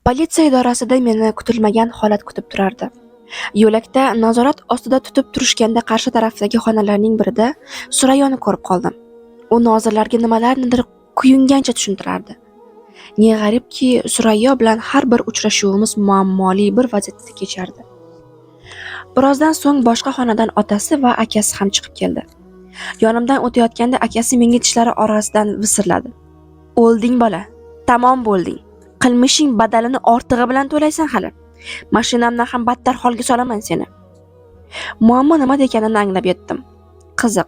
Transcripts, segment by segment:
Politsiya idorasida meni kutilmagan holat kutib turardi. Yo'lakda nazorat ostida tutib turishganda qarshi tarafdagi xonalarning birida Surayoni ko'rib qoldim. U nozirlarga nimalarnidir kuyungancha tushuntirardi. Ne g'aribki, Surayyo bilan har bir uchrashuvimiz muammoli bir vaziyatda kechardi. Birozdan so'ng boshqa xonadan otasi va akasi ham chiqib keldi. Yonimdan o'tayotganda akasi menga tishlari orasidan visirladi. O'lding bola, tamom bo'lding. Qilmishing badalini ortig'i bilan to'laysan hali. Mashinamdan ham battar holga solaman seni. Muammo nimada ekanini anglab yetdim. Qiziq,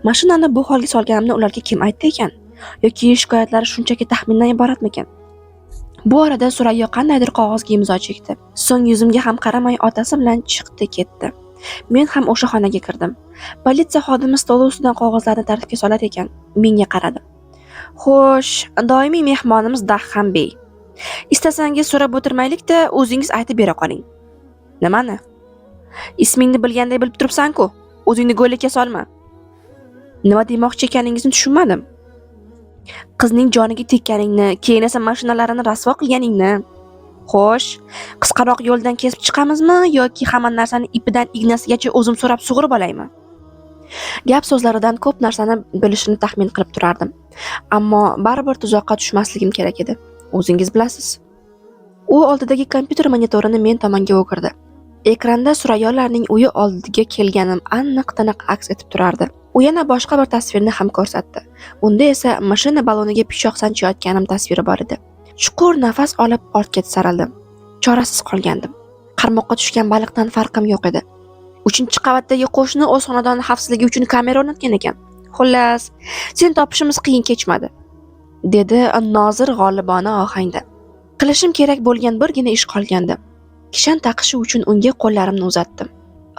mashinani bu holga solganimni ularga kim aytdi ekan? Yoki shikoyatlari shunchaki taxmindan iboratmikan? Bu orada Surayyo qandaydir qog'ozga imzo chekdi. So'ng yuzimga ham qaramay otasi bilan chiqdi ketdi. Men ham o'sha xonaga kirdim. Politsiya xodimi stol ustidan qog'ozlarni tartibga solar ekan, menga qaradi. Xo'sh, doimiy mehmonimiz Dahham bey. Istasangiz so'rab o'tirmaylik-da, o'zingiz aytib bera qoling. Nimani? Ismingni bilganday bilib turibsan-ku, o'zingni go'llikka solma. Nima demoqchi ekaningizni tushunmadim. Qizning joniga tekkaningni, keyin esa mashinalarini rasvo qilganingni. Xo'sh, qisqaroq yo'ldan kesib chiqamizmi yoki hamma narsani ipidan ignasigacha o'zim so'rab sug'urib olaymi? Gap so'zlaridan ko'p narsani bilishini taxmin qilib turardim. Ammo baribir tuzoqqa tushmasligim kerak edi. O'zingiz bilasiz. U oldidagi kompyuter monitorini men tomonga o'girdi. Ekranda Surayyolarning uyi oldiga kelganim aniq-taniq aks etib turardi. U yana boshqa bir tasvirni ham ko'rsatdi. Unda esa mashina baloniga pichoq sanchayotganim tasviri bor edi. Chuqur nafas olib ortga tisarildim. Chorasiz qolgandim. Qarmoqqa tushgan baliqdan farqim yo'q edi. 3-qavatdagi qo'shni o'z xonadoni xavfsizligi uchun kamera o'rnatgan ekan. Xullas, sen topishimiz qiyin kechmadi, dedi nozir g'olibona ohangda. Qilishim kerak bo'lgan birgina ish qolgandi. Kishan taqishi uchun unga qo'llarimni uzatdim.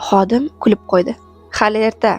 Xodim kulib qo'ydi. Hali erta.